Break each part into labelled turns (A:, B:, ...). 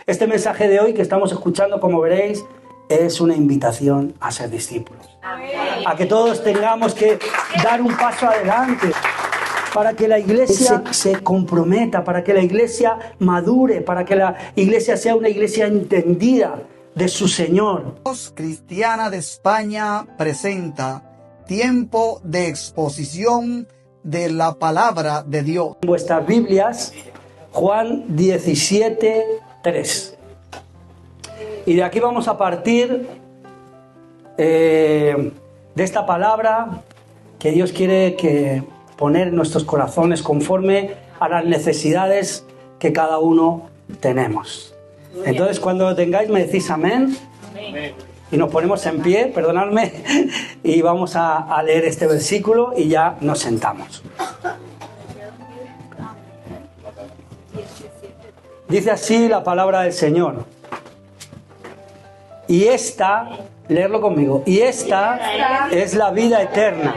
A: Este mensaje de hoy que estamos escuchando, como veréis, es una invitación a ser discípulos. A que todos tengamos que dar un paso adelante para que la iglesia se comprometa, para que la iglesia madure, para que la iglesia sea una iglesia entendida de su Señor.
B: Cristiana de España presenta tiempo de exposición de la palabra de Dios.
A: En vuestras Biblias, Juan 17, 3. Y de aquí vamos a partir de esta palabra que Dios quiere que poner en nuestros corazones conforme a las necesidades que cada uno tenemos. Entonces, cuando lo tengáis, me decís amén. Amén. Y nos ponemos en pie, perdonadme, y vamos a leer este versículo y ya nos sentamos. Dice así la palabra del Señor. Y esta, leerlo conmigo, y esta es la vida eterna,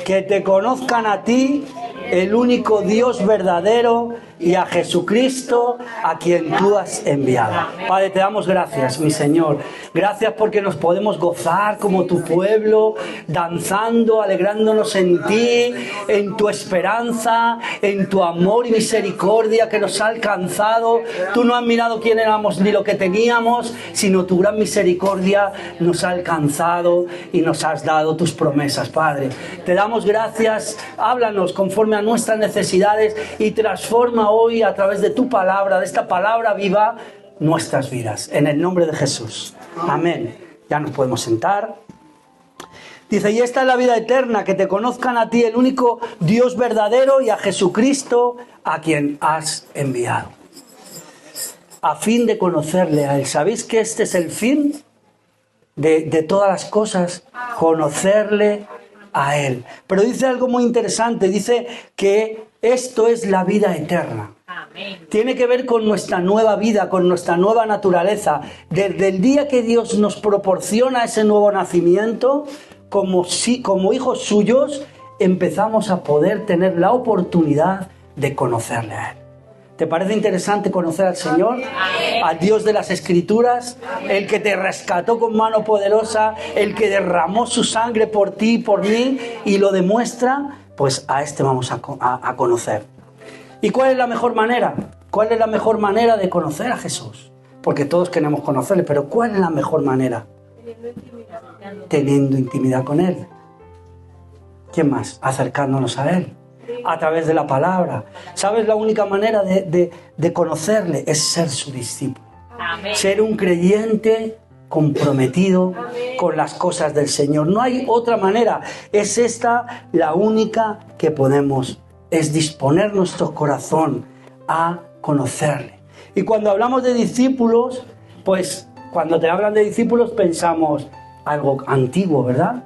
A: que te conozcan a ti, el único Dios verdadero, y a Jesucristo, a quien tú has enviado. Padre, te damos gracias, mi Señor. Gracias porque nos podemos gozar como tu pueblo, danzando, alegrándonos en ti, en tu esperanza, en tu amor y misericordia que nos ha alcanzado. Tú no has mirado quién éramos ni lo que teníamos, sino tu gran misericordia nos ha alcanzado y nos has dado tus promesas, Padre. Te damos gracias, háblanos conforme a nuestras necesidades y transforma hoy a través de tu palabra, de esta palabra viva, nuestras vidas. En el nombre de Jesús. Amén. Ya nos podemos sentar. Dice, y esta es la vida eterna, que te conozcan a ti, el único Dios verdadero, y a Jesucristo, a quien has enviado. A fin de conocerle a Él. ¿Sabéis que este es el fin de todas las cosas? Conocerle a Él. Pero dice algo muy interesante. Dice que esto es la vida eterna. Amén. Tiene que ver con nuestra nueva vida, con nuestra nueva naturaleza. Desde el día que Dios nos proporciona ese nuevo nacimiento, como hijos suyos, empezamos a poder tener la oportunidad de conocerle a Él. ¿Te parece interesante conocer al Señor? Amén. Al Dios de las Escrituras, amén, el que te rescató con mano poderosa, el que derramó su sangre por ti y por mí y lo demuestra. Pues a este vamos a conocer. ¿Y cuál es la mejor manera? ¿Cuál es la mejor manera de conocer a Jesús? Porque todos queremos conocerle, pero ¿cuál es la mejor manera? Teniendo intimidad con Él. ¿Quién más? Acercándonos a Él. A través de la palabra. ¿Sabes? La única manera de conocerle es ser su discípulo. Amén. Ser un creyente comprometido, amén, con las cosas del Señor. No hay otra manera. Es esta la única que podemos. Es disponer nuestro corazón a conocerle. Y cuando hablamos de discípulos, pues cuando te hablan de discípulos pensamos algo antiguo, ¿verdad?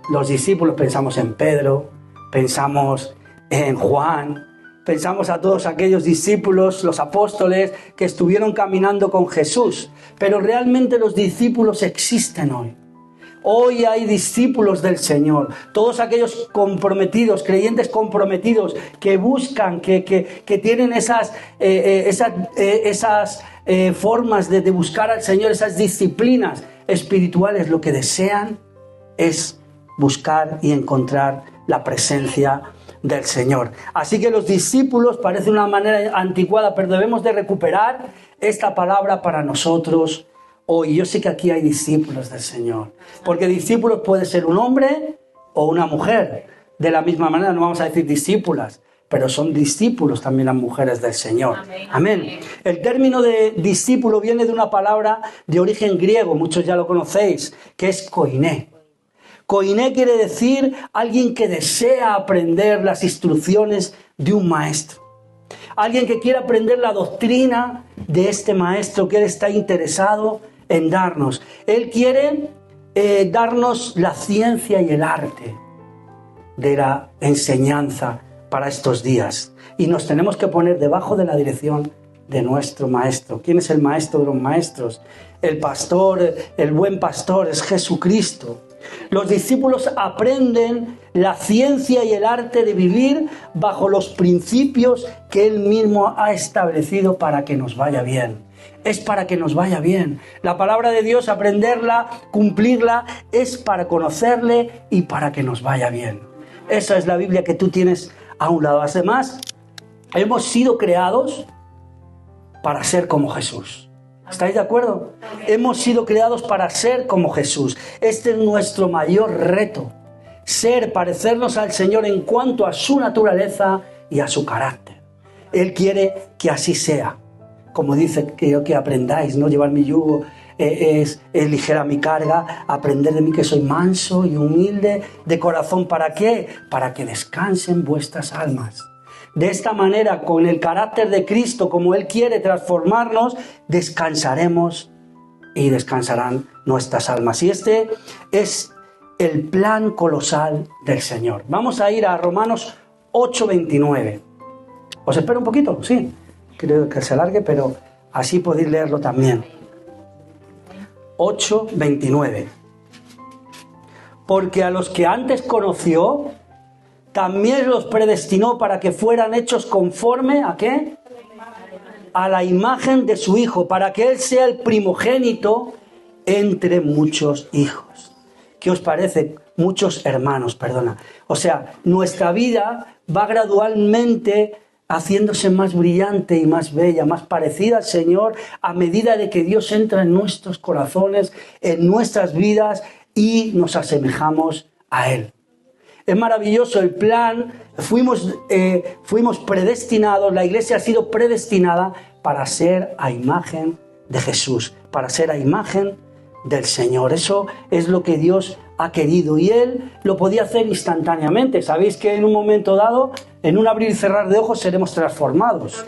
A: Los discípulos pensamos en Pedro, pensamos en Juan, pensamos a todos aquellos discípulos, los apóstoles que estuvieron caminando con Jesús. Pero realmente los discípulos existen hoy. Hoy hay discípulos del Señor. Todos aquellos comprometidos, creyentes comprometidos que buscan, que tienen esas formas de buscar al Señor, esas disciplinas espirituales, lo que desean es buscar y encontrar la presencia del Señor. Así que los discípulos parece una manera anticuada, pero debemos de recuperar esta palabra para nosotros hoy. Yo sé que aquí hay discípulos del Señor, porque discípulos puede ser un hombre o una mujer. De la misma manera, no vamos a decir discípulas, pero son discípulos también las mujeres del Señor. Amén. Amén. El término de discípulo viene de una palabra de origen griego, muchos ya lo conocéis, que es koiné. Koiné quiere decir alguien que desea aprender las instrucciones de un maestro. Alguien que quiere aprender la doctrina de este maestro, que él está interesado en darnos. Él quiere darnos la ciencia y el arte de la enseñanza para estos días. Y nos tenemos que poner debajo de la dirección de nuestro maestro. ¿Quién es el maestro de los maestros? El pastor, el buen pastor es Jesucristo. Los discípulos aprenden la ciencia y el arte de vivir bajo los principios que Él mismo ha establecido para que nos vaya bien. es para que nos vaya bien. La palabra de Dios, aprenderla, cumplirla, es para conocerle y para que nos vaya bien. Esa es la Biblia que tú tienes a un lado. Además, hemos sido creados para ser como Jesús. ¿Estáis de acuerdo? Hemos sido creados para ser como Jesús. Este es nuestro mayor reto. Parecernos al Señor en cuanto a su naturaleza y a su carácter. Él quiere que así sea. Como dice, que aprendáis, ¿no? Llevar mi yugo es ligera mi carga, aprender de mí que soy manso y humilde de corazón. ¿Para qué? Para que descansen vuestras almas. De esta manera, con el carácter de Cristo, como Él quiere transformarnos, descansaremos y descansarán nuestras almas. Y este es el plan colosal del Señor. Vamos a ir a Romanos 8:29. ¿Os espero un poquito? Sí. Creo que se alargue, pero así podéis leerlo también. 8:29. Porque a los que antes conoció, también los predestinó para que fueran hechos conforme ¿a qué? A la imagen de su Hijo, para que Él sea el primogénito entre muchos hijos. ¿Qué os parece? Muchos hermanos, perdona. O sea, nuestra vida va gradualmente haciéndose más brillante y más bella, más parecida al Señor, a medida de que Dios entra en nuestros corazones, en nuestras vidas y nos asemejamos a Él. Es maravilloso el plan, fuimos predestinados, la iglesia ha sido predestinada para ser a imagen de Jesús, para ser a imagen del Señor. Eso es lo que Dios ha querido y Él lo podía hacer instantáneamente. Sabéis que en un momento dado, en un abrir y cerrar de ojos, seremos transformados.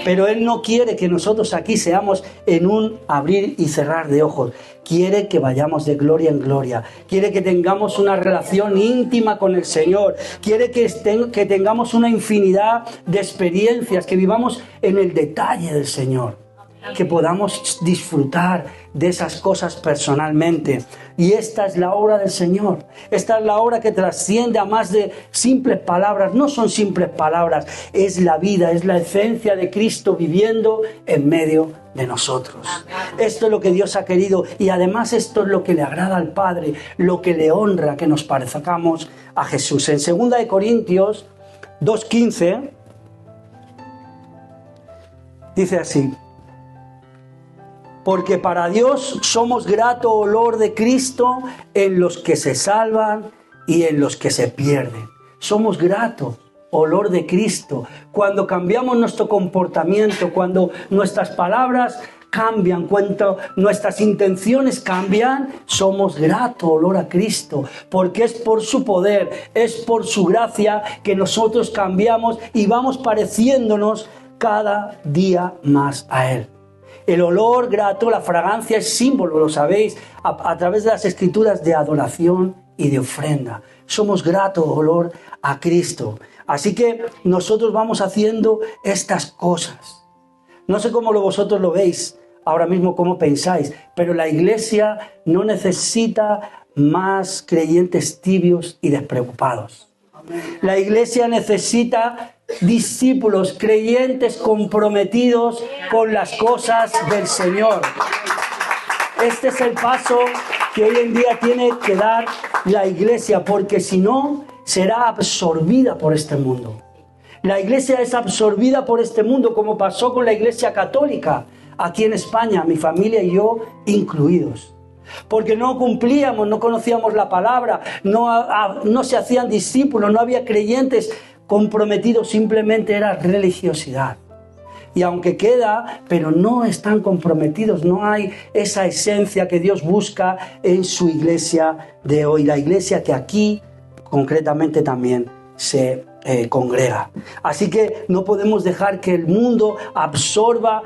A: Pero Él no quiere que nosotros aquí seamos en un abrir y cerrar de ojos. Quiere que vayamos de gloria en gloria. Quiere que tengamos una relación íntima con el Señor. Quiere que tengamos una infinidad de experiencias, que vivamos en el detalle del Señor. Que podamos disfrutar de esas cosas personalmente. Y esta es la obra del Señor. Esta es la obra que trasciende a más de simples palabras. No son simples palabras, es la vida, es la esencia de Cristo viviendo en medio de nosotros. Esto es lo que Dios ha querido y además esto es lo que le agrada al Padre, lo que le honra, que nos parezcamos a Jesús. En 2 Corintios 2:15 dice así: porque para Dios somos grato olor de Cristo en los que se salvan y en los que se pierden. Somos gratos olor de Cristo. Cuando cambiamos nuestro comportamiento, cuando nuestras palabras cambian, cuando nuestras intenciones cambian, somos grato olor a Cristo, porque es por su poder, es por su gracia que nosotros cambiamos y vamos pareciéndonos cada día más a Él. El olor grato, la fragancia es símbolo, lo sabéis, a través de las escrituras de adoración y de ofrenda. Somos grato olor a Cristo. Así que nosotros vamos haciendo estas cosas. No sé cómo vosotros lo veis, ahora mismo cómo pensáis, pero la iglesia no necesita más creyentes tibios y despreocupados. La iglesia necesita discípulos, creyentes comprometidos con las cosas del Señor. Este es el paso que hoy en día tiene que dar la iglesia, porque si no, será absorbida por este mundo. La iglesia es absorbida por este mundo, como pasó con la iglesia católica aquí en España, mi familia y yo incluidos. Porque no cumplíamos, no conocíamos la palabra, no se hacían discípulos, no había creyentes comprometidos, simplemente era religiosidad. Y aunque queda, pero no están comprometidos, no hay esa esencia que Dios busca en su iglesia de hoy, la iglesia que aquí concretamente también se congrega. Así que no podemos dejar que el mundo absorba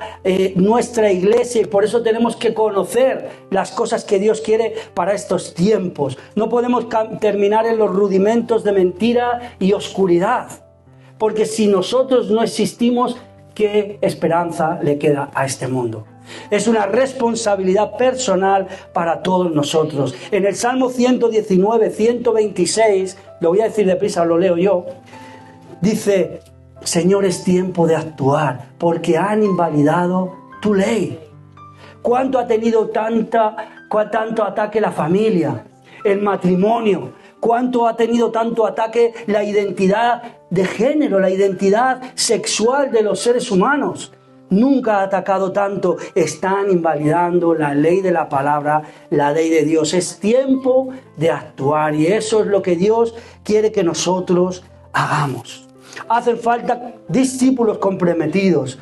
A: nuestra iglesia, y por eso tenemos que conocer las cosas que Dios quiere para estos tiempos. No podemos terminar en los rudimentos de mentira y oscuridad, porque si nosotros no existimos, ¿qué esperanza le queda a este mundo? Es una responsabilidad personal para todos nosotros. En el Salmo 119, 126, lo voy a decir deprisa, lo leo yo, dice: Señor, es tiempo de actuar, porque han invalidado tu ley. ¿Cuánto ha tenido tanto ataque la familia, el matrimonio? ¿Cuánto ha tenido tanto ataque la identidad de género, la identidad sexual de los seres humanos? Nunca ha atacado tanto. Están invalidando la ley de la palabra, la ley de Dios. Es tiempo de actuar y eso es lo que Dios quiere que nosotros hagamos. Hacen falta discípulos comprometidos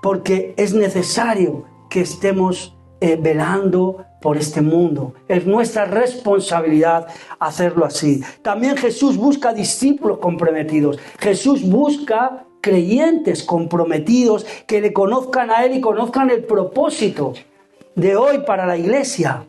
A: porque es necesario que estemos velando por este mundo. Es nuestra responsabilidad hacerlo así. También Jesús busca discípulos comprometidos. Jesús busca creyentes comprometidos que le conozcan a Él y conozcan el propósito de hoy para la iglesia.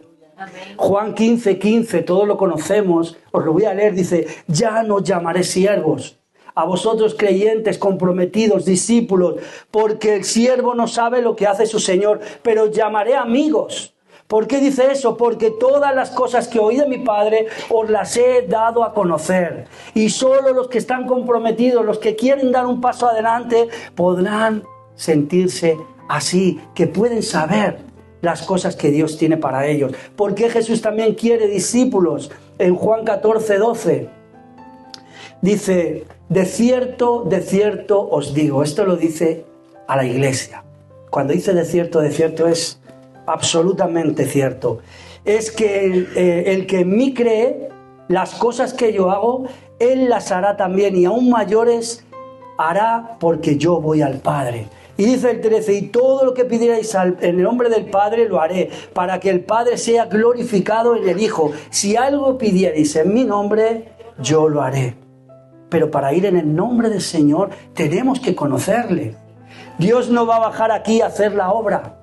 A: Juan 15:15, todos lo conocemos, os lo voy a leer, dice: ya no llamaré siervos a vosotros creyentes, comprometidos, discípulos, porque el siervo no sabe lo que hace su Señor, pero llamaré amigos. ¿Por qué dice eso? Porque todas las cosas que oí de mi Padre os las he dado a conocer. Y solo los que están comprometidos, los que quieren dar un paso adelante, podrán sentirse así, que pueden saber las cosas que Dios tiene para ellos. Porque Jesús también quiere discípulos. En Juan 14:12 dice: de cierto os digo. Esto lo dice a la iglesia. Cuando dice de cierto es absolutamente cierto. Es que el que en mí cree, las cosas que yo hago, Él las hará también, y aún mayores hará, porque yo voy al Padre. Y dice el 13: y todo lo que pidierais en el nombre del Padre lo haré, para que el Padre sea glorificado en el Hijo. Si algo pidierais en mi nombre, yo lo haré. Pero para ir en el nombre del Señor tenemos que conocerle. Dios no va a bajar aquí a hacer la obra.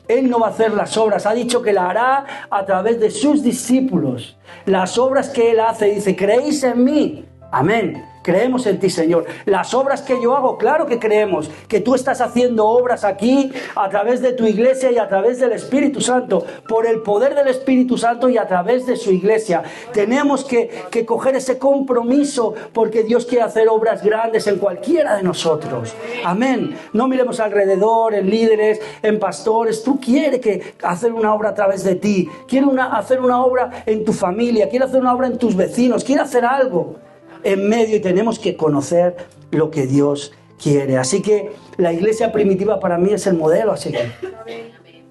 A: Él no va a hacer las obras. Ha dicho que la hará a través de sus discípulos. Las obras que Él hace, dice: ¿creéis en mí? Amén. Creemos en ti, Señor. Las obras que yo hago, claro que creemos. Que tú estás haciendo obras aquí a través de tu iglesia y a través del Espíritu Santo. Por el poder del Espíritu Santo y a través de su iglesia. Tenemos que coger ese compromiso, porque Dios quiere hacer obras grandes en cualquiera de nosotros. Amén. No miremos alrededor, en líderes, en pastores. Tú quieres hacer una obra a través de ti. Quieres hacer una obra en tu familia. Quieres hacer una obra en tus vecinos. Quieres hacer algo en medio, y tenemos que conocer lo que Dios quiere. Así que la iglesia primitiva para mí es el modelo a seguir.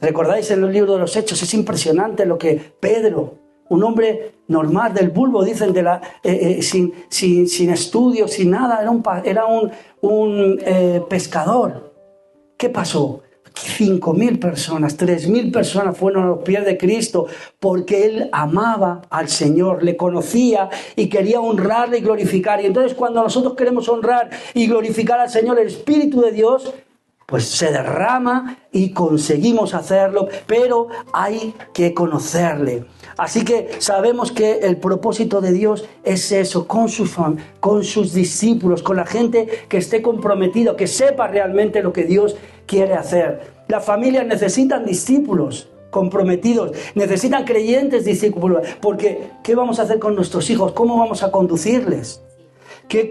A: ¿Recordáis en el libro de los Hechos? Es impresionante lo que Pedro, un hombre normal del bulbo, dicen, sin estudios, sin nada, era un pescador. ¿Qué pasó? 5.000 personas, 3.000 personas fueron a los pies de Cristo, porque Él amaba al Señor, le conocía y quería honrarle y glorificar. Y entonces, cuando nosotros queremos honrar y glorificar al Señor, el Espíritu de Dios pues se derrama y conseguimos hacerlo, pero hay que conocerle. Así que sabemos que el propósito de Dios es eso, con sus discípulos, con la gente que esté comprometido, que sepa realmente lo que Dios quiere hacer. Las familias necesitan discípulos comprometidos, necesitan creyentes discípulos, porque ¿qué vamos a hacer con nuestros hijos? ¿Cómo vamos a conducirles?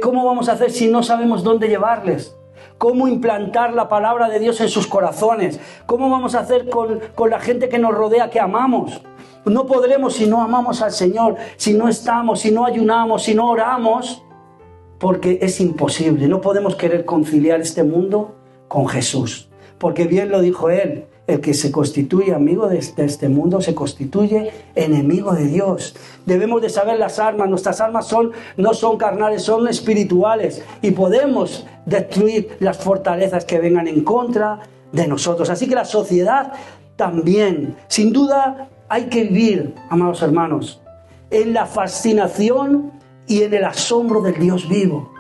A: ¿Cómo vamos a hacer si no sabemos dónde llevarles? ¿Cómo implantar la palabra de Dios en sus corazones? ¿Cómo vamos a hacer con la gente que nos rodea, que amamos? No podremos si no amamos al Señor, si no estamos, si no ayunamos, si no oramos, porque es imposible. No podemos querer conciliar este mundo con Jesús, porque bien lo dijo Él: el que se constituye amigo de este mundo se constituye enemigo de Dios. Debemos de saber las armas. Nuestras armas no son carnales, son espirituales, y podemos destruir las fortalezas que vengan en contra de nosotros. Así que la sociedad también, sin duda, hay que vivir, amados hermanos, en la fascinación y en el asombro del Dios vivo.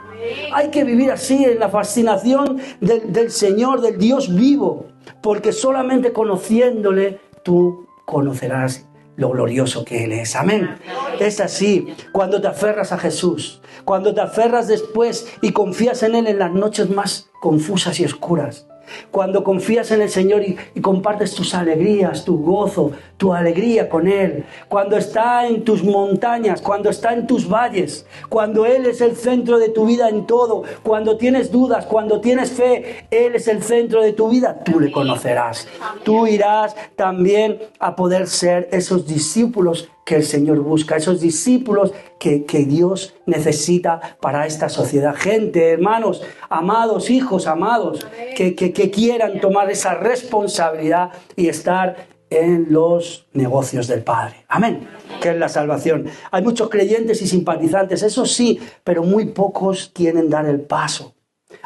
A: Hay que vivir así, en la fascinación del Señor, del Dios vivo, porque solamente conociéndole tú conocerás lo glorioso que Él es. Amén. Es así. Cuando te aferras a Jesús, cuando te aferras después y confías en Él en las noches más confusas y oscuras, Cuando confías en el Señor y compartes tus alegrías, tu gozo, tu alegría con Él. Cuando está en tus montañas, cuando está en tus valles. Cuando Él es el centro de tu vida en todo. Cuando tienes dudas, cuando tienes fe, Él es el centro de tu vida. Tú le conocerás. Tú irás también a poder ser esos discípulos que el Señor busca, esos discípulos que Dios necesita para esta sociedad. Gente, hermanos, amados, hijos, amados, que quieran tomar esa responsabilidad y estar en los negocios del Padre. Amén. Que es la salvación. Hay muchos creyentes y simpatizantes, eso sí, pero muy pocos quieren dar el paso.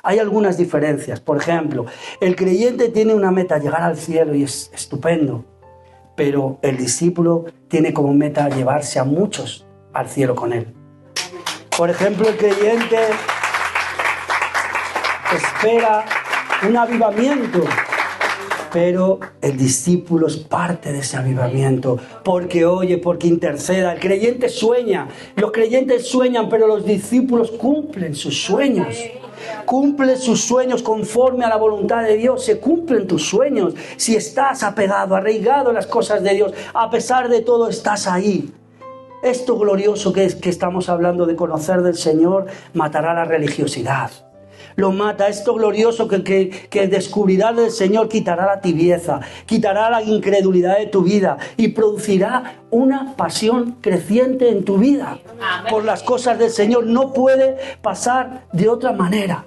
A: Hay algunas diferencias. Por ejemplo, el creyente tiene una meta, llegar al cielo, y es estupendo. Pero el discípulo tiene como meta llevarse a muchos al cielo con él. Por ejemplo, el creyente espera un avivamiento, pero el discípulo es parte de ese avivamiento, porque oye, porque interceda. El creyente sueña, los creyentes sueñan, pero los discípulos cumplen sus sueños. Cumple sus sueños conforme a la voluntad de Dios. Se cumplen tus sueños. Si estás apegado, arraigado en las cosas de Dios, a pesar de todo estás ahí. Esto glorioso que estamos hablando de conocer del Señor matará la religiosidad. Lo mata. Esto glorioso que descubrirás del Señor quitará la tibieza, quitará la incredulidad de tu vida y producirá una pasión creciente en tu vida. Amén. Por las cosas del Señor. No puede pasar de otra manera.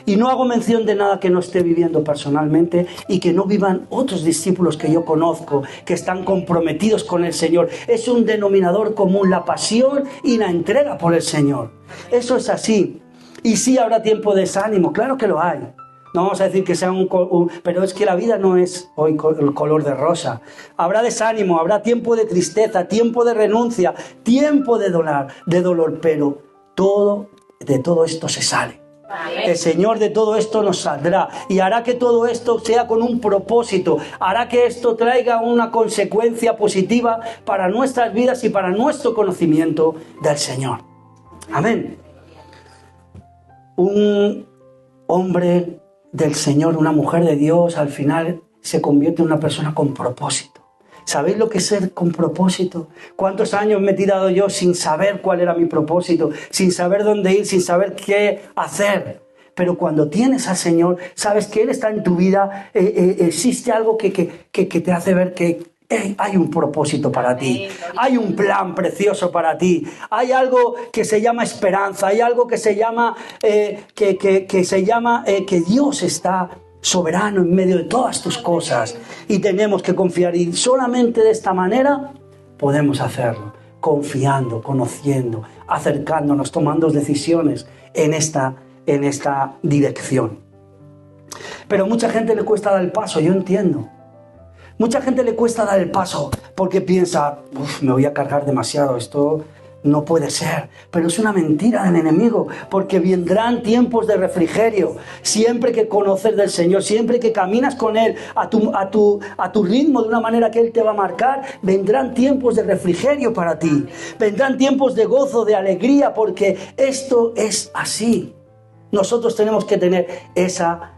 A: Y no hago mención de nada que no esté viviendo personalmente y que no vivan otros discípulos que yo conozco, que están comprometidos con el Señor. Es un denominador común, la pasión y la entrega por el Señor. Eso es así. Y sí habrá tiempo de desánimo, claro que lo hay. No vamos a decir que sea pero es que la vida no es hoy el color de rosa. Habrá desánimo, habrá tiempo de tristeza, tiempo de renuncia, tiempo de dolor, pero de todo esto se sale. El Señor de todo esto nos saldrá y hará que todo esto sea con un propósito, hará que esto traiga una consecuencia positiva para nuestras vidas y para nuestro conocimiento del Señor. Amén. Un hombre del Señor, una mujer de Dios, al final se convierte en una persona con propósito. ¿Sabéis lo que es ser con propósito? ¿Cuántos años me he tirado yo sin saber cuál era mi propósito? Sin saber dónde ir, sin saber qué hacer. Pero cuando tienes al Señor, sabes que Él está en tu vida, existe algo que te hace ver que hay un propósito para ti, hay un plan precioso para ti, hay algo que se llama esperanza, hay algo que se llama, que Dios está soberano en medio de todas tus cosas y tenemos que confiar, y solamente de esta manera podemos hacerlo, confiando, conociendo, acercándonos, tomando decisiones en esta dirección. Pero a mucha gente le cuesta dar el paso, yo entiendo. Mucha gente le cuesta dar el paso porque piensa, me voy a cargar demasiado, esto no puede ser. Pero es una mentira del enemigo, porque vendrán tiempos de refrigerio. Siempre que conoces del Señor, siempre que caminas con Él a tu ritmo, de una manera que Él te va a marcar, vendrán tiempos de refrigerio para ti. Vendrán tiempos de gozo, de alegría, porque esto es así. Nosotros tenemos que tener esa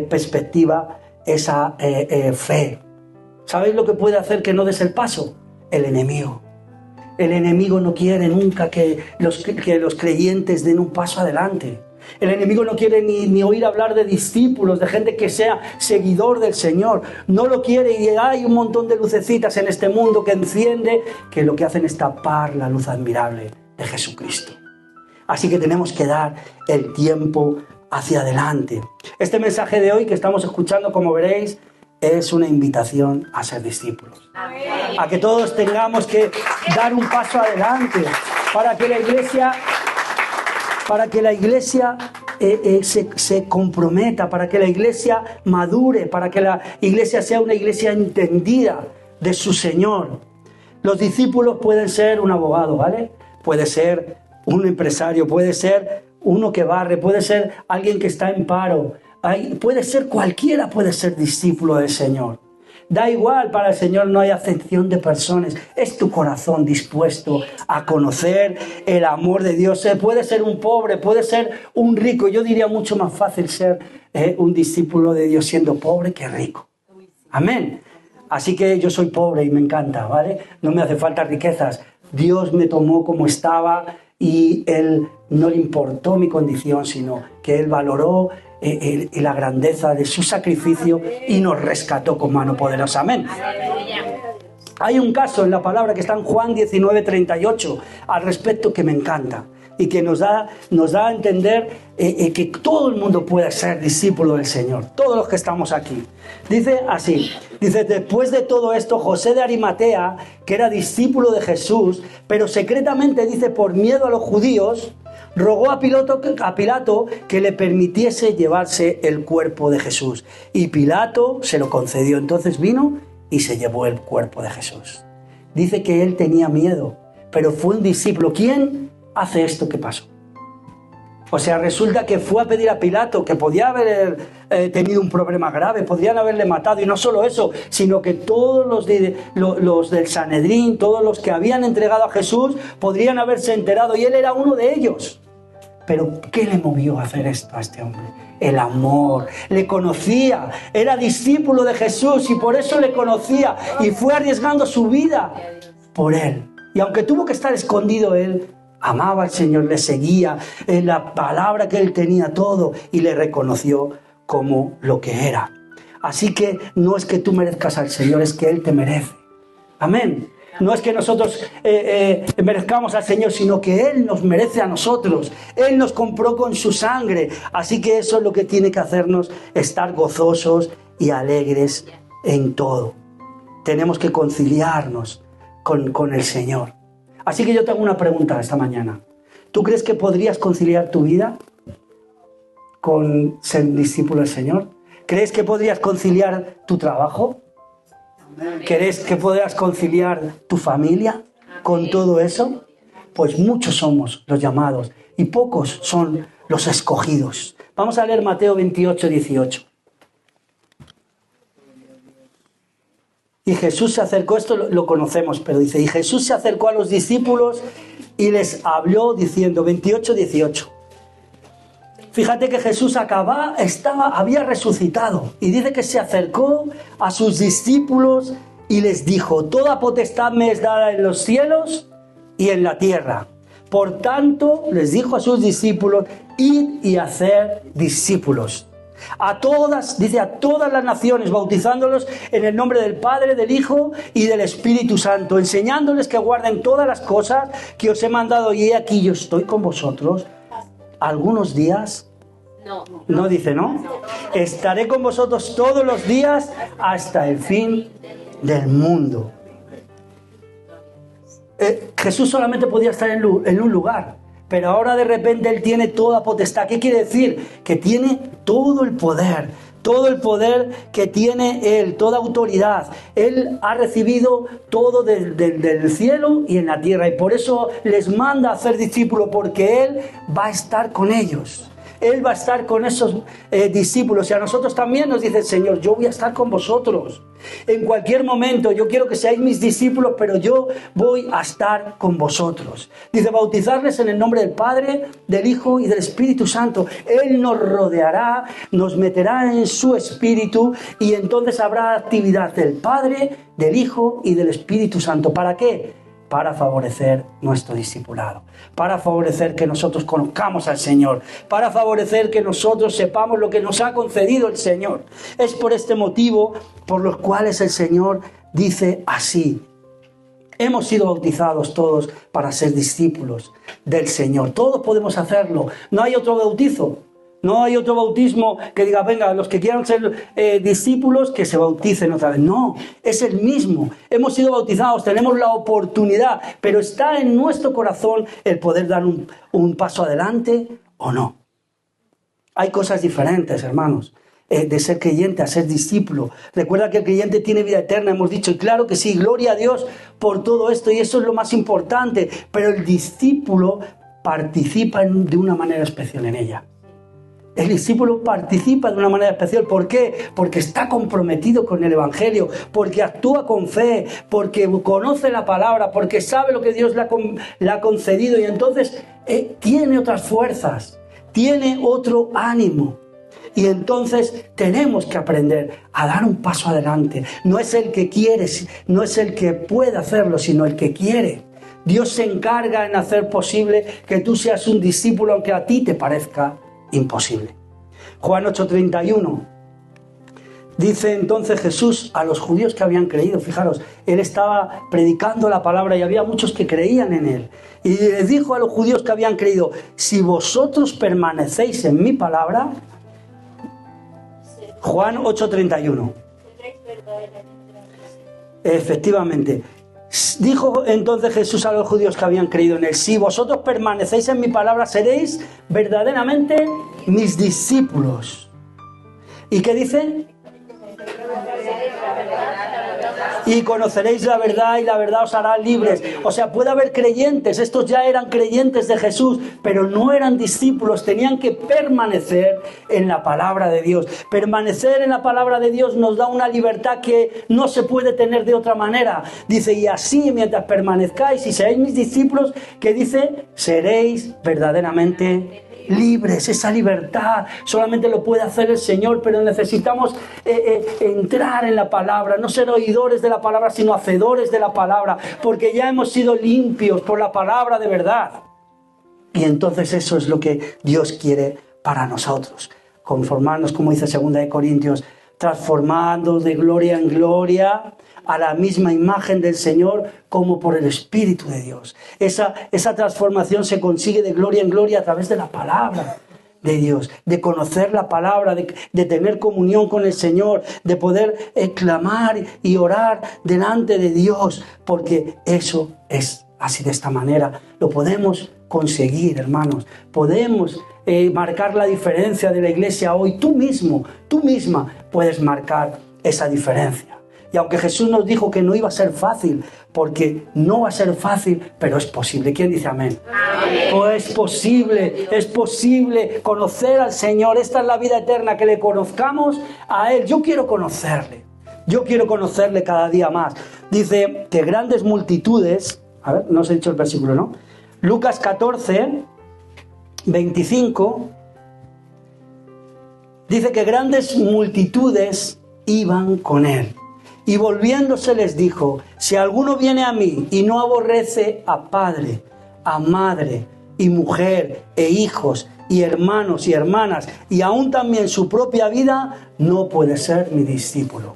A: perspectiva, esa fe. ¿Sabéis lo que puede hacer que no des el paso? El enemigo. El enemigo no quiere nunca que los creyentes den un paso adelante. El enemigo no quiere ni oír hablar de discípulos, de gente que sea seguidor del Señor. No lo quiere, y hay un montón de lucecitas en este mundo que enciende, que lo que hacen es tapar la luz admirable de Jesucristo. Así que tenemos que dar el tiempo hacia adelante. Este mensaje de hoy que estamos escuchando, como veréis, es una invitación a ser discípulos. Amén. A que todos tengamos que dar un paso adelante para que la iglesia se comprometa, para que la iglesia madure, para que la iglesia sea una iglesia entendida de su Señor. Los discípulos pueden ser un abogado, ¿vale? Puede ser un empresario, puede ser uno que barre, puede ser alguien que está en paro. Puede ser cualquiera, puede ser discípulo del Señor. Da igual, para el Señor no hay acepción de personas. Es tu corazón dispuesto a conocer el amor de Dios. Puede ser un pobre, puede ser un rico. Yo diría mucho más fácil ser un discípulo de Dios siendo pobre que rico. Amén. Así que yo soy pobre y me encanta, ¿vale? No me hace falta riquezas. Dios me tomó como estaba y Él no le importó mi condición, sino que Él valoró la grandeza de su sacrificio y nos rescató con mano poderosa. Amén. Hay un caso en la palabra que está en Juan 19:38 al respecto que me encanta y que nos da a entender que todo el mundo puede ser discípulo del Señor, todos los que estamos aquí. Dice así, dice: después de todo esto, José de Arimatea, que era discípulo de Jesús, pero secretamente, dice, por miedo a los judíos, rogó a Pilato que le permitiese llevarse el cuerpo de Jesús. Y Pilato se lo concedió. Entonces vino y se llevó el cuerpo de Jesús. Dice que él tenía miedo, pero fue un discípulo. ¿Quién hace esto que pasó? O sea, resulta que fue a pedir a Pilato, que podía haber tenido un problema grave, podrían haberle matado, y no solo eso, sino que todos los del Sanedrín, todos los que habían entregado a Jesús, podrían haberse enterado, y él era uno de ellos. Pero ¿qué le movió a hacer esto a este hombre? El amor. Le conocía, era discípulo de Jesús y por eso le conocía, y fue arriesgando su vida por él. Y aunque tuvo que estar escondido, él amaba al Señor, le seguía en la palabra que él tenía todo y le reconoció como lo que era. Así que no es que tú merezcas al Señor, es que Él te merece. Amén. No es que nosotros merezcamos al Señor, sino que Él nos merece a nosotros. Él nos compró con su sangre. Así que eso es lo que tiene que hacernos estar gozosos y alegres en todo. Tenemos que conciliarnos con el Señor. Así que yo te hago una pregunta esta mañana. ¿Tú crees que podrías conciliar tu vida con ser discípulo del Señor? ¿Crees que podrías conciliar tu trabajo? ¿Crees que podrías conciliar tu familia con todo eso? Pues muchos somos los llamados y pocos son los escogidos. Vamos a leer Mateo 28:18. Y Jesús se acercó, esto lo conocemos, pero dice, y Jesús se acercó a los discípulos y les habló diciendo, 28:18. Fíjate que Jesús había resucitado y dice que se acercó a sus discípulos y les dijo, toda potestad me es dada en los cielos y en la tierra. Por tanto, les dijo a sus discípulos, id y hacer discípulos. A todas las naciones, bautizándolos en el nombre del Padre, del Hijo y del Espíritu Santo, enseñándoles que guarden todas las cosas que os he mandado, y he aquí yo estoy con vosotros algunos días. No dice, ¿no? Estaré con vosotros todos los días hasta el fin del mundo. Jesús solamente podía estar en un lugar, pero ahora de repente Él tiene toda potestad. ¿Qué quiere decir? Que tiene todo el poder que tiene Él, toda autoridad. Él ha recibido todo del cielo y en la tierra, y por eso les manda a ser discípulos, porque Él va a estar con ellos. Él va a estar con esos discípulos, y a nosotros también nos dice el Señor, yo voy a estar con vosotros. En cualquier momento, yo quiero que seáis mis discípulos, pero yo voy a estar con vosotros. Dice, bautizarles en el nombre del Padre, del Hijo y del Espíritu Santo. Él nos rodeará, nos meterá en su Espíritu, y entonces habrá actividad del Padre, del Hijo y del Espíritu Santo. ¿Para qué? Para favorecer nuestro discipulado, para favorecer que nosotros conozcamos al Señor, para favorecer que nosotros sepamos lo que nos ha concedido el Señor. Es por este motivo por los cuales el Señor dice así: hemos sido bautizados todos para ser discípulos del Señor. Todos podemos hacerlo. No hay otro bautizo. No hay otro bautismo que diga, venga, los que quieran ser discípulos, que se bauticen otra vez. No, es el mismo. Hemos sido bautizados, tenemos la oportunidad, pero está en nuestro corazón el poder dar un paso adelante o no. Hay cosas diferentes, hermanos, de ser creyente a ser discípulo. Recuerda que el creyente tiene vida eterna, hemos dicho, y claro que sí, gloria a Dios por todo esto, y eso es lo más importante, pero el discípulo participa de una manera especial en ella. El discípulo participa de una manera especial. ¿Por qué? Porque está comprometido con el Evangelio, porque actúa con fe, porque conoce la palabra, porque sabe lo que Dios le ha concedido y entonces tiene otras fuerzas, tiene otro ánimo. Y entonces tenemos que aprender a dar un paso adelante. No es el que quiere, no es el que puede hacerlo, sino el que quiere. Dios se encarga en hacer posible que tú seas un discípulo, aunque a ti te parezca imposible. Juan 8:31 dice entonces Jesús a los judíos que habían creído, fijaros, él estaba predicando la palabra y había muchos que creían en él, y les dijo a los judíos que habían creído: si vosotros permanecéis en mi palabra. Juan 8:31. Efectivamente. Dijo entonces Jesús a los judíos que habían creído en él: si vosotros permanecéis en mi palabra, seréis verdaderamente mis discípulos. ¿Y qué dice? Y conoceréis la verdad y la verdad os hará libres. O sea, puede haber creyentes, estos ya eran creyentes de Jesús, pero no eran discípulos, tenían que permanecer en la palabra de Dios. Permanecer en la palabra de Dios nos da una libertad que no se puede tener de otra manera. Dice: y así mientras permanezcáis y seáis mis discípulos, que dice, seréis verdaderamente libres. Esa libertad solamente lo puede hacer el Señor, pero necesitamos entrar en la palabra, no ser oidores de la palabra, sino hacedores de la palabra, porque ya hemos sido limpios por la palabra de verdad. Y entonces eso es lo que Dios quiere para nosotros: conformarnos, como dice 2 Corintios, transformándonos de gloria en gloria a la misma imagen del Señor, como por el Espíritu de Dios. Esa transformación se consigue de gloria en gloria a través de la palabra de Dios, de conocer la palabra, de tener comunión con el Señor, de poder clamar y orar delante de Dios, porque eso es así, de esta manera lo podemos conseguir, hermanos. Podemos marcar la diferencia de la iglesia hoy. Tú misma puedes marcar esa diferencia. Y aunque Jesús nos dijo que no iba a ser fácil, porque no va a ser fácil, pero es posible. ¿Quién dice amén? Amén. Pues es posible conocer al Señor. Esta es la vida eterna, que le conozcamos a Él. Yo quiero conocerle cada día más. Dice que grandes multitudes, a ver, no os he dicho el versículo, ¿no? Lucas 14, 25, dice que grandes multitudes iban con Él. Y volviéndose les dijo: si alguno viene a mí y no aborrece a padre, a madre y mujer e hijos y hermanos y hermanas y aún también su propia vida, no puede ser mi discípulo.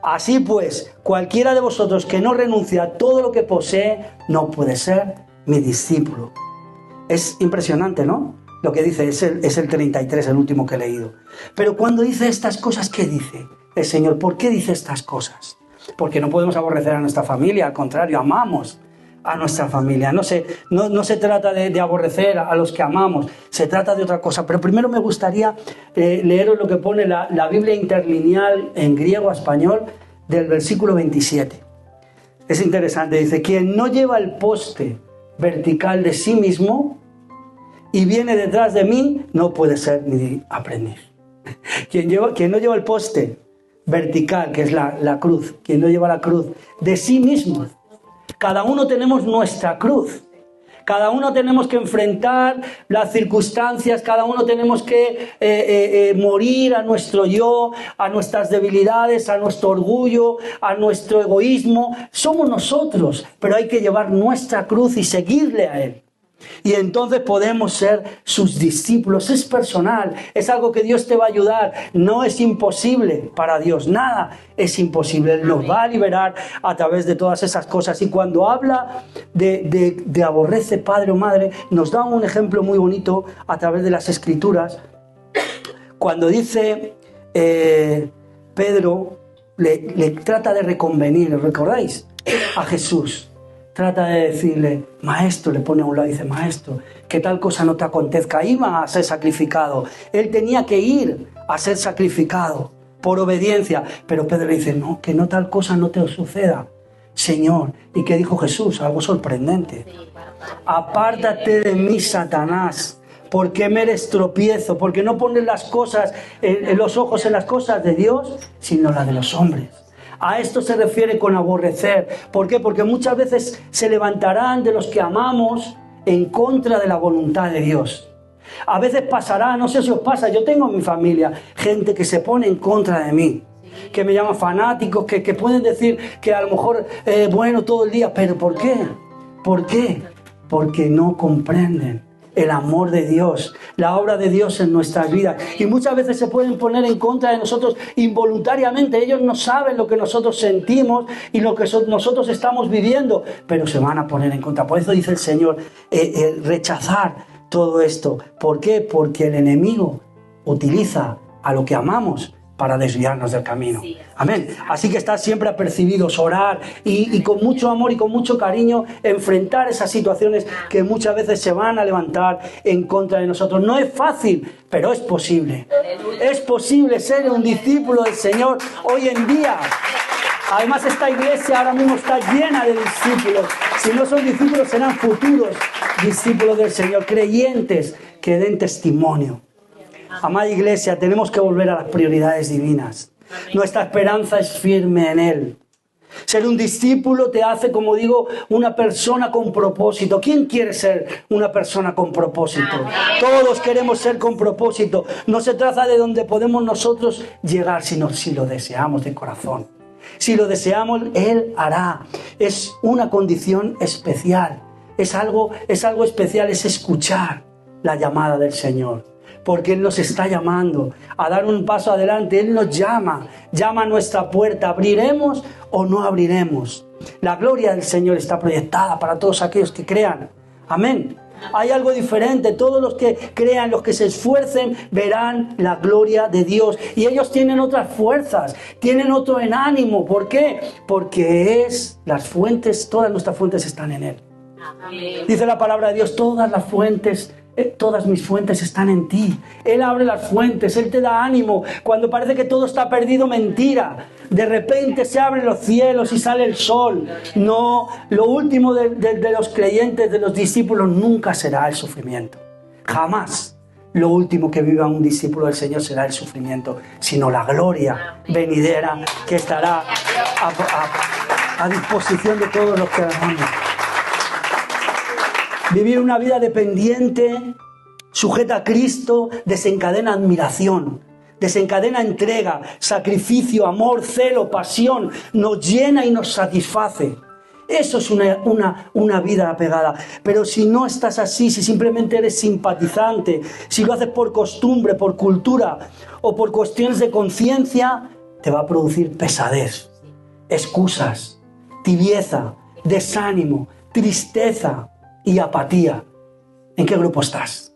A: Así pues, cualquiera de vosotros que no renuncia a todo lo que posee, no puede ser mi discípulo. Es impresionante, ¿no? Lo que dice es el 33, el último que he leído. Pero cuando dice estas cosas, ¿qué dice el Señor? ¿Por qué dice estas cosas? Porque no podemos aborrecer a nuestra familia, al contrario, amamos a nuestra familia. No se trata de aborrecer a los que amamos, se trata de otra cosa. Pero primero me gustaría leeros lo que pone la Biblia interlineal en griego a español del versículo 27. Es interesante, dice: quien no lleva el poste vertical de sí mismo y viene detrás de mí, no puede ser mi aprendiz. Quien no lleva el poste vertical, que es la cruz, quien no lleva la cruz de sí mismo. Cada uno tenemos nuestra cruz. Cada uno tenemos que enfrentar las circunstancias, cada uno tenemos que morir a nuestro yo, a nuestras debilidades, a nuestro orgullo, a nuestro egoísmo. Somos nosotros, pero hay que llevar nuestra cruz y seguirle a Él. Y entonces podemos ser sus discípulos. Es personal, es algo que Dios te va a ayudar. No es imposible para Dios, nada es imposible. Él nos va a liberar a través de todas esas cosas. Y cuando habla de aborrece padre o madre, nos da un ejemplo muy bonito a través de las Escrituras. Cuando dice Pedro, le trata de reconvenir, ¿recordáis? A Jesús. Trata de decirle: maestro, le pone a un lado y dice: maestro, que tal cosa no te acontezca. Iba a ser sacrificado. Él tenía que ir a ser sacrificado por obediencia. Pero Pedro le dice: no, que no tal cosa no te suceda, Señor. ¿Y qué dijo Jesús? Algo sorprendente. Apártate de mí, Satanás, ¿Por qué me eres tropiezo? Porque no pones las cosas, los ojos en las cosas de Dios, sino las de los hombres. A esto se refiere con aborrecer. ¿Por qué? Porque muchas veces se levantarán de los que amamos en contra de la voluntad de Dios. A veces pasará, no sé si os pasa, yo tengo en mi familia gente que se pone en contra de mí, que me llaman fanáticos, que pueden decir que a lo mejor, bueno, todo el día, pero ¿por qué? ¿Por qué? Porque no comprenden el amor de Dios, la obra de Dios en nuestras vidas. Y muchas veces se pueden poner en contra de nosotros involuntariamente. Ellos no saben lo que nosotros sentimos y lo que nosotros estamos viviendo, pero se van a poner en contra. Por eso dice el Señor, rechazar todo esto. ¿Por qué? Porque el enemigo utiliza a lo que amamos para desviarnos del camino. Amén. Así que estar siempre apercibidos, orar y con mucho amor y con mucho cariño enfrentar esas situaciones que muchas veces se van a levantar en contra de nosotros. No es fácil, pero es posible. Es posible ser un discípulo del Señor hoy en día. Además, esta iglesia ahora mismo está llena de discípulos. Si no son discípulos, serán futuros discípulos del Señor, creyentes que den testimonio. Amada iglesia, tenemos que volver a las prioridades divinas. Nuestra esperanza es firme en Él. Ser un discípulo te hace, como digo, una persona con propósito. ¿Quién quiere ser una persona con propósito? Todos queremos ser con propósito. No se trata de donde podemos nosotros llegar, sino si lo deseamos de corazón. Si lo deseamos, Él hará. Es una condición especial. Es algo especial, es escuchar la llamada del Señor. Porque Él nos está llamando a dar un paso adelante. Él nos llama a nuestra puerta. ¿Abriremos o no abriremos? La gloria del Señor está proyectada para todos aquellos que crean. Amén. Hay algo diferente. Todos los que crean, los que se esfuercen, verán la gloria de Dios. Y ellos tienen otras fuerzas, tienen otro ánimo. ¿Por qué? Porque las fuentes, todas nuestras fuentes están en Él. Amén. Dice la palabra de Dios, todas mis fuentes están en ti. Él abre las fuentes, Él te da ánimo. Cuando parece que todo está perdido, mentira. De repente se abren los cielos y sale el sol. No, lo último de los creyentes, de los discípulos, nunca será el sufrimiento. Jamás. Lo último que viva un discípulo del Señor será el sufrimiento, sino la gloria venidera que estará a disposición de todos los que amamos. Vivir una vida dependiente, sujeta a Cristo, desencadena admiración, desencadena entrega, sacrificio, amor, celo, pasión, nos llena y nos satisface. Eso es una vida apegada. Pero si no estás así, si simplemente eres simpatizante, si lo haces por costumbre, por cultura o por cuestiones de conciencia, te va a producir pesadez, excusas, tibieza, desánimo, tristeza y apatía. ¿En qué grupo estás?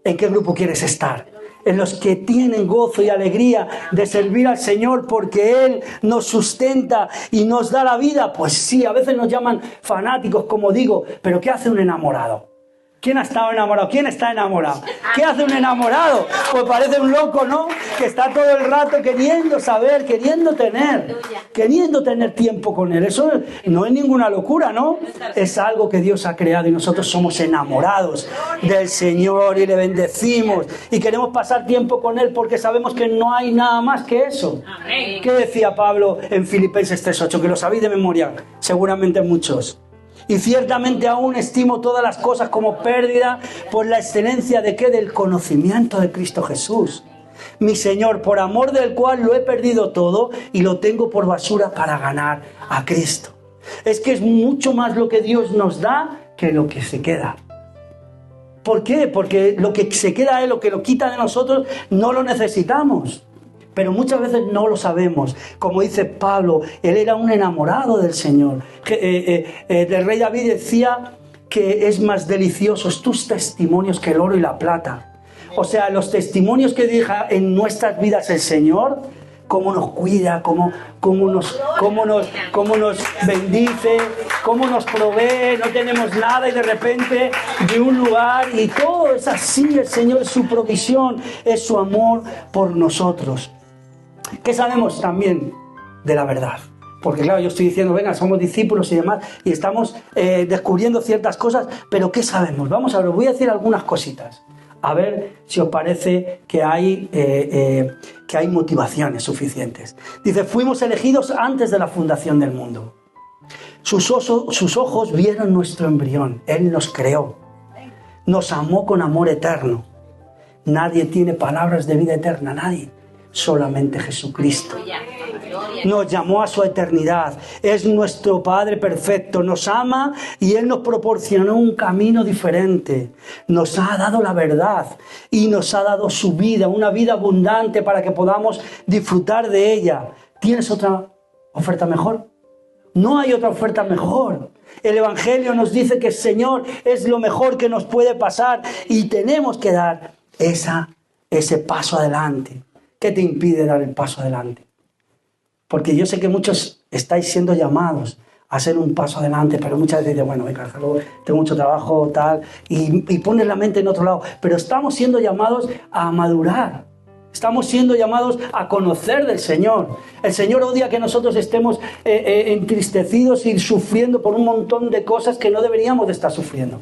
A: ¿En qué grupo quieres estar? En los que tienen gozo y alegría de servir al Señor porque Él nos sustenta y nos da la vida. Pues sí, a veces nos llaman fanáticos, como digo, pero ¿qué hace un enamorado? ¿Quién ha estado enamorado? ¿Quién está enamorado? ¿Qué hace un enamorado? Pues parece un loco, ¿no? Que está todo el rato queriendo saber, queriendo tener tiempo con Él. Eso no es ninguna locura, ¿no? Es algo que Dios ha creado y nosotros somos enamorados del Señor y le bendecimos y queremos pasar tiempo con Él porque sabemos que no hay nada más que eso. ¿Qué decía Pablo en Filipenses 3:8? Que lo sabéis de memoria, seguramente muchos. Y ciertamente aún estimo todas las cosas como pérdida por la excelencia de ¿qué? Del conocimiento de Cristo Jesús, mi Señor, por amor del cual lo he perdido todo y lo tengo por basura para ganar a Cristo. Es que es mucho más lo que Dios nos da que lo que se queda. ¿Por qué? Porque lo que se queda es lo que lo quita de nosotros, no lo necesitamos. Pero muchas veces no lo sabemos. Como dice Pablo, él era un enamorado del Señor. El rey David decía que es más deliciosos tus testimonios que el oro y la plata. O sea, los testimonios que deja en nuestras vidas el Señor, cómo nos cuida, cómo nos bendice, cómo nos provee, no tenemos nada y de repente de un lugar y todo es así. El Señor es su provisión, es su amor por nosotros. ¿Qué sabemos también de la verdad? Porque claro, yo estoy diciendo, venga, somos discípulos y demás, y estamos descubriendo ciertas cosas, pero ¿qué sabemos? Vamos a ver, voy a decir algunas cositas. A ver si os parece que hay motivaciones suficientes. Dice, fuimos elegidos antes de la fundación del mundo. Sus ojos vieron nuestro embrión. Él nos creó. Nos amó con amor eterno. Nadie tiene palabras de vida eterna, nadie. Solamente Jesucristo. Nos llamó a su eternidad. Es nuestro Padre perfecto. Nos ama y Él nos proporcionó un camino diferente. Nos ha dado la verdad y nos ha dado su vida, una vida abundante para que podamos disfrutar de ella. ¿Tienes otra oferta mejor? No hay otra oferta mejor. El Evangelio nos dice que el Señor es lo mejor que nos puede pasar y tenemos que dar ese paso adelante. ¿Qué te impide dar el paso adelante? Porque yo sé que muchos estáis siendo llamados a hacer un paso adelante, pero muchas veces dicen, bueno, venga, tengo mucho trabajo, tal, y pones la mente en otro lado. Pero estamos siendo llamados a madurar. Estamos siendo llamados a conocer del Señor. El Señor odia que nosotros estemos entristecidos y sufriendo por un montón de cosas que no deberíamos de estar sufriendo.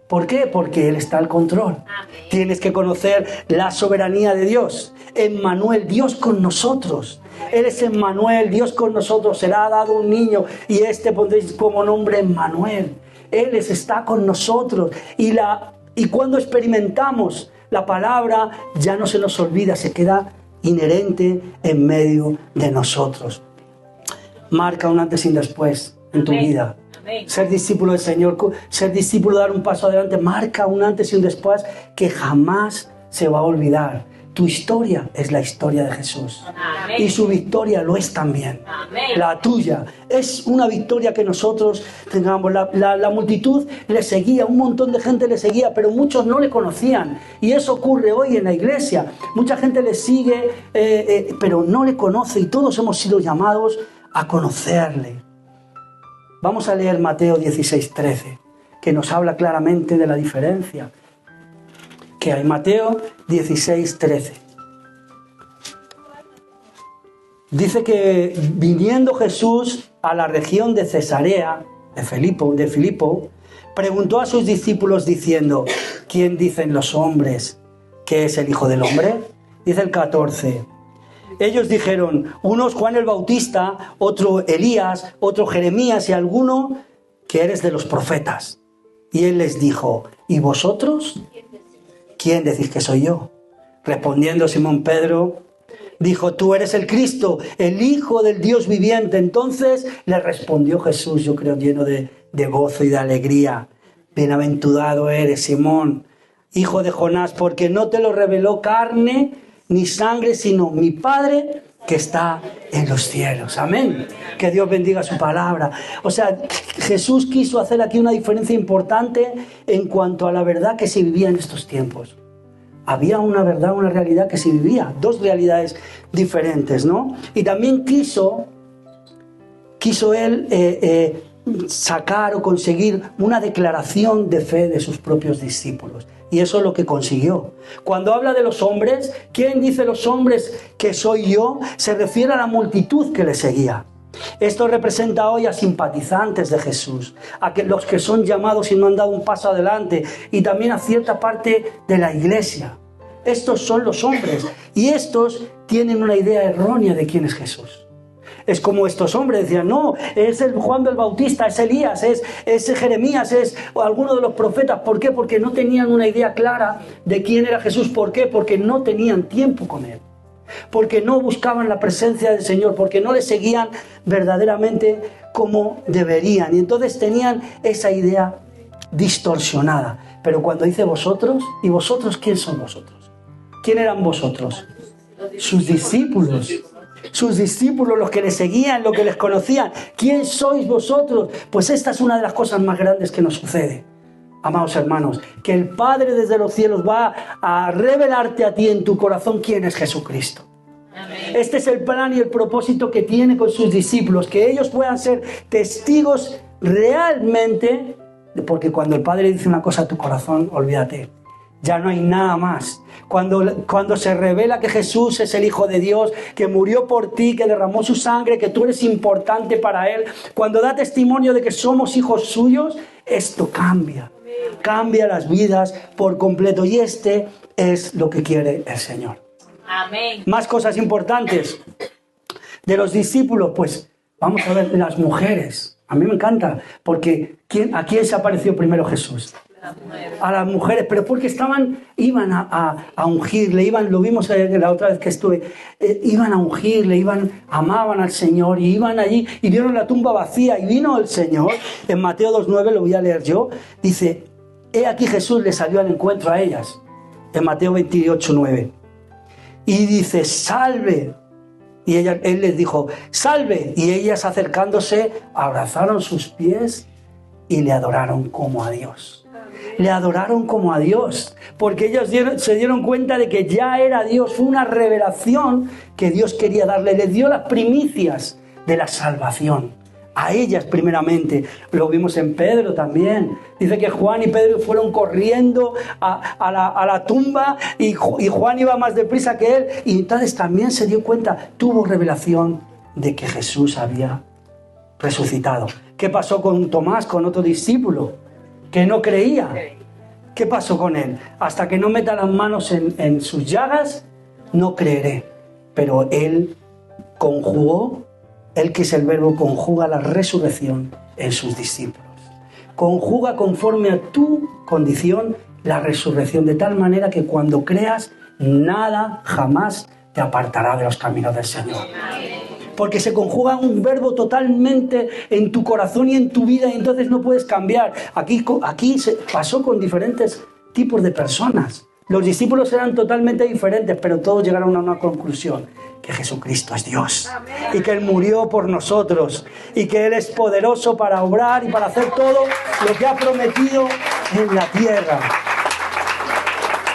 A: ¿Por qué? Porque Él está al control. Amén. Tienes que conocer la soberanía de Dios. Emmanuel, Dios con nosotros. Él es Emmanuel, Dios con nosotros. Será dado un niño y pondréis como nombre Emmanuel. Él está con nosotros. Y cuando experimentamos la palabra, ya no se nos olvida, se queda inherente en medio de nosotros. Marca un antes y un después en tu vida. Ser discípulo del Señor, ser discípulo, dar un paso adelante, marca un antes y un después que jamás se va a olvidar. Tu historia es la historia de Jesús. Amén. Y su victoria lo es también. Amén. La tuya es una victoria que nosotros tengamos. La multitud le seguía, un montón de gente le seguía, pero muchos no le conocían. Y eso ocurre hoy en la iglesia. Mucha gente le sigue, pero no le conoce y todos hemos sido llamados a conocerle. Vamos a leer Mateo 16:13, que nos habla claramente de la diferencia que hay. Mateo 16:13. Dice que viniendo Jesús a la región de Cesarea, de Filipo, preguntó a sus discípulos diciendo, ¿quién dicen los hombres que es el Hijo del Hombre? Dice el 14. Ellos dijeron, unos Juan el Bautista, otro Elías, otro Jeremías y alguno que eres de los profetas. Y él les dijo, ¿y vosotros? ¿Quién decís que soy yo? Respondiendo Simón Pedro, dijo, tú eres el Cristo, el Hijo del Dios viviente. Entonces le respondió Jesús, yo creo lleno de gozo y de alegría. Bienaventurado eres, Simón, hijo de Jonás, porque no te lo reveló carne ni sangre, sino mi Padre que está en los cielos. Amén. Que Dios bendiga su palabra. O sea, Jesús quiso hacer aquí una diferencia importante en cuanto a la verdad que se vivía en estos tiempos. Había una verdad, una realidad que se vivía, dos realidades diferentes, ¿no? Y también quiso él sacar o conseguir una declaración de fe de sus propios discípulos. Y eso es lo que consiguió. Cuando habla de los hombres, ¿quién dice los hombres que soy yo? Se refiere a la multitud que le seguía. Esto representa hoy a simpatizantes de Jesús, a los que son llamados y no han dado un paso adelante, y también a cierta parte de la iglesia. Estos son los hombres, y estos tienen una idea errónea de quién es Jesús. Es como estos hombres decían, no, es el Juan el Bautista, es Elías, es Jeremías, es alguno de los profetas. ¿Por qué? Porque no tenían una idea clara de quién era Jesús. ¿Por qué? Porque no tenían tiempo con Él. Porque no buscaban la presencia del Señor, porque no le seguían verdaderamente como deberían. Y entonces tenían esa idea distorsionada. Pero cuando dice vosotros, ¿y vosotros quién son vosotros? ¿Quién eran vosotros? Sus discípulos. Sus discípulos, los que les seguían, los que les conocían. ¿Quién sois vosotros? Pues esta es una de las cosas más grandes que nos sucede, amados hermanos, que el Padre desde los cielos va a revelarte a ti en tu corazón quién es Jesucristo. Amén. Este es el plan y el propósito que tiene con sus discípulos, que ellos puedan ser testigos realmente, porque cuando el Padre dice una cosa a tu corazón, olvídate, ya no hay nada más. Cuando se revela que Jesús es el Hijo de Dios, que murió por ti, que derramó su sangre, que tú eres importante para Él, cuando da testimonio de que somos hijos suyos, esto cambia. cambia las vidas por completo. Y este es lo que quiere el Señor.
C: Amén.
A: Más cosas importantes de los discípulos, pues vamos a ver las mujeres. A mí me encanta, porque ¿a quién se apareció primero Jesús? A las mujeres, pero porque iban a ungirle, lo vimos la otra vez que estuve, iban a ungirle, amaban al Señor y iban allí y vieron la tumba vacía y vino el Señor. En Mateo 2:9, lo voy a leer yo, dice, he aquí Jesús le salió al encuentro a ellas, en Mateo 28:9, y dice, salve. Y él les dijo, salve. Y ellas acercándose, abrazaron sus pies y le adoraron como a Dios. Le adoraron como a Dios, porque ellos se dieron cuenta de que ya era Dios. Fue una revelación que Dios quería darle. Les dio las primicias de la salvación. A ellas primeramente. Lo vimos en Pedro también. Dice que Juan y Pedro fueron corriendo a la tumba y Juan iba más deprisa que él. Y entonces también se dio cuenta, tuvo revelación de que Jesús había resucitado. ¿Qué pasó con Tomás, con otro discípulo que no creía? ¿Qué pasó con él? Hasta que no meta las manos en sus llagas, no creeré. Pero él conjugó, él que es el verbo, conjuga la resurrección en sus discípulos. Conjuga conforme a tu condición la resurrección, de tal manera que cuando creas, nada jamás te apartará de los caminos del Señor. Porque se conjuga un verbo totalmente en tu corazón y en tu vida, y entonces no puedes cambiar. Aquí se pasó con diferentes tipos de personas. Los discípulos eran totalmente diferentes, pero todos llegaron a una conclusión: que Jesucristo es Dios. Amén. Y que Él murió por nosotros, y que Él es poderoso para obrar y para hacer todo lo que ha prometido en la tierra.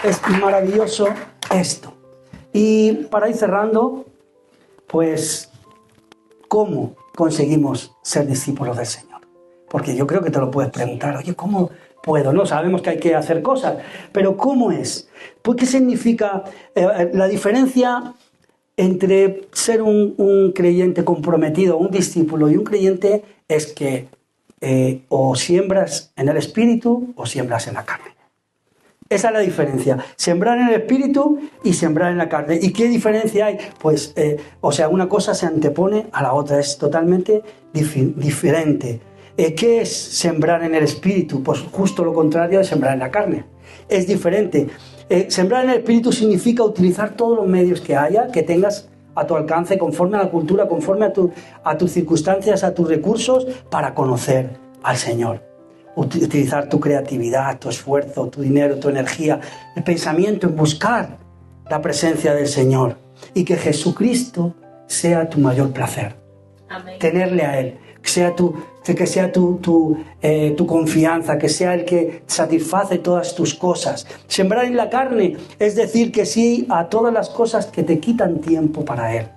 A: Es maravilloso esto. Y para ir cerrando, pues, ¿cómo conseguimos ser discípulos del Señor? Porque yo creo que te lo puedes preguntar. Oye, ¿cómo puedo? No, sabemos que hay que hacer cosas, pero ¿cómo es? Pues, ¿qué significa la diferencia entre ser un creyente comprometido, un discípulo y un creyente? Es que o siembras en el espíritu o siembras en la carne. Esa es la diferencia. Sembrar en el espíritu y sembrar en la carne. ¿Y qué diferencia hay? Pues, una cosa se antepone a la otra. Es totalmente diferente. ¿Qué es sembrar en el espíritu? Pues justo lo contrario de sembrar en la carne. Es diferente. Sembrar en el espíritu significa utilizar todos los medios que haya, que tengas a tu alcance, conforme a la cultura, conforme a tus circunstancias, a tus recursos, para conocer al Señor. Utilizar tu creatividad, tu esfuerzo, tu dinero, tu energía, el pensamiento en buscar la presencia del Señor, y que Jesucristo sea tu mayor placer. Amén. Tenerle a Él, que sea tu confianza, que sea el que satisface todas tus cosas. Sembrar en la carne es decir que sí a todas las cosas que te quitan tiempo para Él.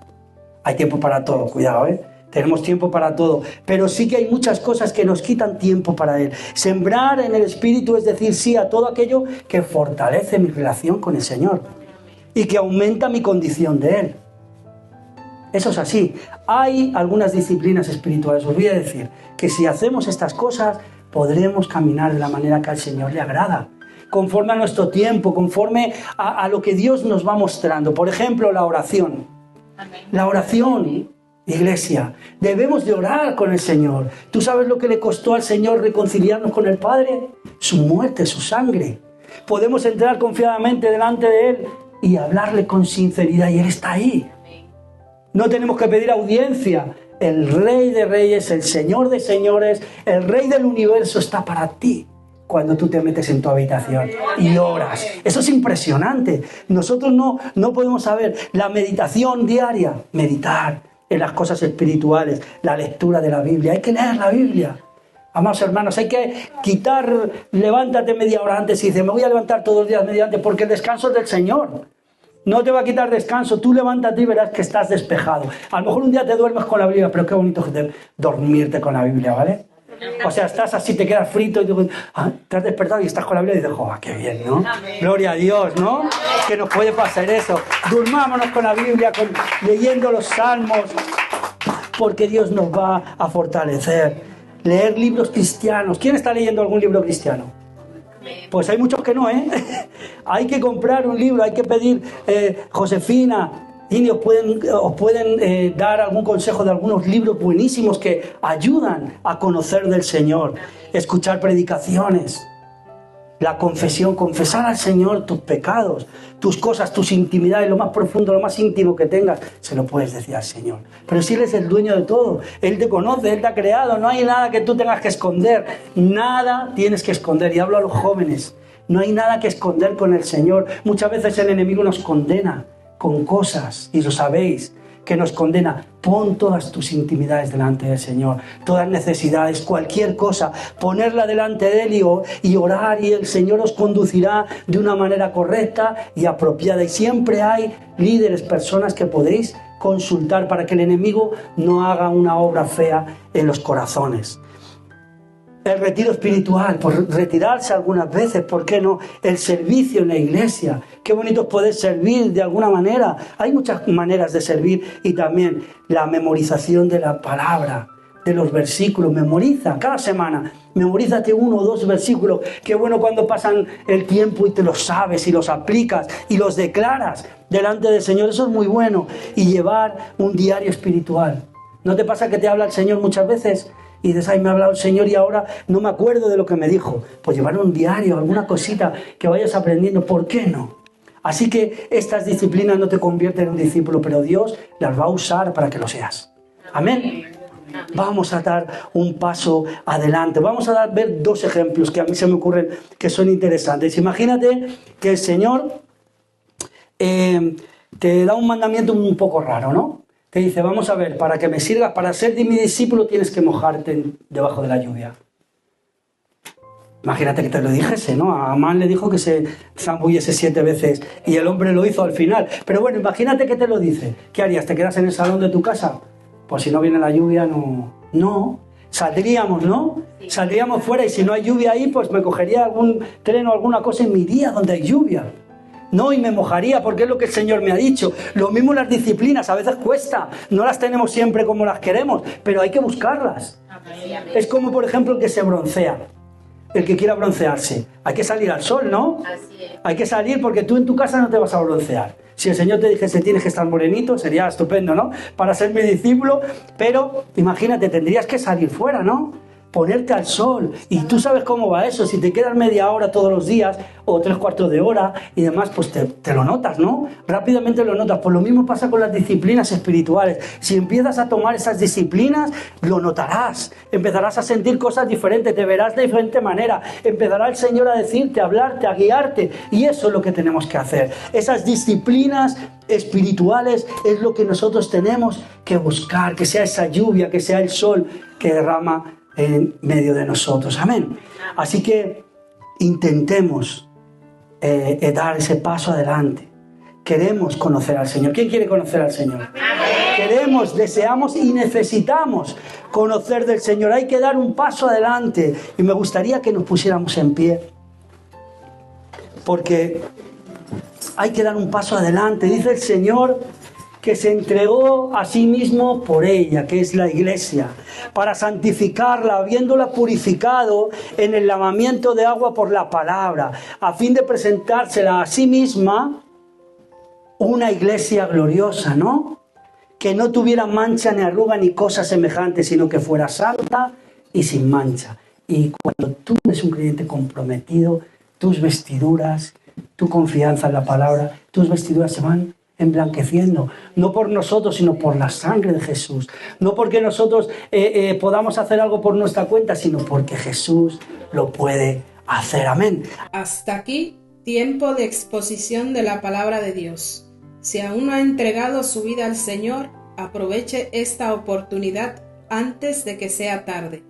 A: Hay tiempo para todo, cuidado, tenemos tiempo para todo, pero sí que hay muchas cosas que nos quitan tiempo para Él. Sembrar en el Espíritu es decir sí a todo aquello que fortalece mi relación con el Señor y que aumenta mi condición de Él. Eso es así. Hay algunas disciplinas espirituales, os voy a decir, que si hacemos estas cosas, podremos caminar de la manera que al Señor le agrada, conforme a nuestro tiempo, conforme a lo que Dios nos va mostrando. Por ejemplo, la oración. Amén. La oración, iglesia, debemos de orar con el Señor. ¿Tú sabes lo que le costó al Señor reconciliarnos con el Padre? Su muerte, su sangre. Podemos entrar confiadamente delante de Él y hablarle con sinceridad, y Él está ahí. No tenemos que pedir audiencia. El Rey de Reyes, el Señor de Señores, el Rey del Universo está para ti cuando tú te metes en tu habitación y oras. Eso es impresionante. Nosotros no podemos saber. La meditación diaria, meditar en las cosas espirituales, la lectura de la Biblia. Hay que leer la Biblia. Amados hermanos, hay que levántate media hora antes y dice, me voy a levantar todos los días media antes porque el descanso es del Señor. No te va a quitar descanso, tú levántate y verás que estás despejado. A lo mejor un día te duermes con la Biblia, pero qué bonito dormirte con la Biblia, ¿vale? O sea, estás así, te quedas frito y te has despertado y estás con la Biblia y dices, ¡oh, qué bien!, ¿no? Amén. Gloria a Dios, ¿no? Que nos puede pasar eso. Durmámonos con la Biblia, leyendo los salmos, porque Dios nos va a fortalecer. Leer libros cristianos. ¿Quién está leyendo algún libro cristiano? Pues hay muchos que no, ¿eh? Hay que comprar un libro, hay que pedir, Josefina, y os pueden dar algún consejo de algunos libros buenísimos que ayudan a conocer del Señor. Escuchar predicaciones, la confesión, confesar al Señor tus pecados, tus cosas, tus intimidades, lo más profundo, lo más íntimo que tengas, se lo puedes decir al Señor. Pero si Él es el dueño de todo, Él te conoce, Él te ha creado, no hay nada que tú tengas que esconder, nada tienes que esconder. Y hablo a los jóvenes, no hay nada que esconder con el Señor. Muchas veces el enemigo nos condena con cosas, y lo sabéis, que nos condena. Pon todas tus intimidades delante del Señor, todas necesidades, cualquier cosa, ponerla delante de Él y orar, y el Señor os conducirá de una manera correcta y apropiada. Y siempre hay líderes, personas que podéis consultar para que el enemigo no haga una obra fea en los corazones. El retiro espiritual, por retirarse algunas veces, ¿por qué no? El servicio en la iglesia, qué bonito es poder servir de alguna manera. Hay muchas maneras de servir, y también la memorización de la palabra, de los versículos. Memoriza cada semana, memorízate 1 o 2 versículos. Qué bueno cuando pasan el tiempo y te los sabes y los aplicas y los declaras delante del Señor. Eso es muy bueno. Y llevar un diario espiritual. ¿No te pasa que te habla el Señor muchas veces? Y dices, ay, me ha hablado el Señor y ahora no me acuerdo de lo que me dijo. Pues llevar un diario, alguna cosita que vayas aprendiendo, ¿por qué no? Así que estas disciplinas no te convierten en un discípulo, pero Dios las va a usar para que lo seas. Amén. Vamos a dar un paso adelante. Vamos a ver 2 ejemplos que a mí se me ocurren que son interesantes. Imagínate que el Señor te da un mandamiento un poco raro, ¿no? Te dice, vamos a ver, para que me sirvas, para ser de mi discípulo tienes que mojarte debajo de la lluvia. Imagínate que te lo dijese, ¿no? A Amán le dijo que se zambullese 7 veces y el hombre lo hizo al final. Pero bueno, imagínate que te lo dice. ¿Qué harías? ¿Te quedas en el salón de tu casa? Pues si no viene la lluvia, no. Saldríamos, ¿no? Saldríamos fuera, y si no hay lluvia ahí, pues me cogería algún tren o alguna cosa en mi día donde hay lluvia. No, y me mojaría, porque es lo que el Señor me ha dicho. Lo mismo las disciplinas, a veces cuesta, no las tenemos siempre como las queremos, pero hay que buscarlas. Es como, por ejemplo, el que se broncea, el que quiera broncearse. Hay que salir al sol, ¿no? Hay que salir, porque tú en tu casa no te vas a broncear. Si el Señor te dijese tienes que estar morenito, sería estupendo, ¿no? Para ser mi discípulo, pero imagínate, tendrías que salir fuera, ¿no? Ponerte al sol, y tú sabes cómo va eso. Si te quedas media hora todos los días o 3/4 de hora y demás, pues te lo notas, ¿no? Rápidamente lo notas. Pues lo mismo pasa con las disciplinas espirituales. Si empiezas a tomar esas disciplinas, lo notarás, empezarás a sentir cosas diferentes, te verás de diferente manera, empezará el Señor a decirte, a hablarte, a guiarte, y eso es lo que tenemos que hacer. Esas disciplinas espirituales es lo que nosotros tenemos que buscar, que sea esa lluvia, que sea el sol que derrama en medio de nosotros. Amén. Así que intentemos dar ese paso adelante. Queremos conocer al Señor. ¿Quién quiere conocer al Señor? Amén. Queremos, deseamos y necesitamos conocer del Señor. Hay que dar un paso adelante, y me gustaría que nos pusiéramos en pie, porque hay que dar un paso adelante. Dice el Señor que se entregó a sí mismo por ella, que es la iglesia, para santificarla, habiéndola purificado en el lavamiento de agua por la palabra, a fin de presentársela a sí misma una iglesia gloriosa, ¿no? Que no tuviera mancha ni arruga ni cosa semejante, sino que fuera santa y sin mancha. Y cuando tú eres un creyente comprometido, tus vestiduras, tu confianza en la palabra, tus vestiduras se van emblanqueciendo, no por nosotros, sino por la sangre de Jesús. No porque nosotros podamos hacer algo por nuestra cuenta, sino porque Jesús lo puede hacer. Amén.
C: Hasta aquí, tiempo de exposición de la palabra de Dios. Si aún no ha entregado su vida al Señor, aproveche esta oportunidad antes de que sea tarde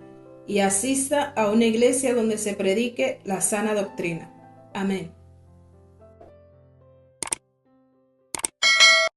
C: y asista a una iglesia donde se predique la sana doctrina. Amén.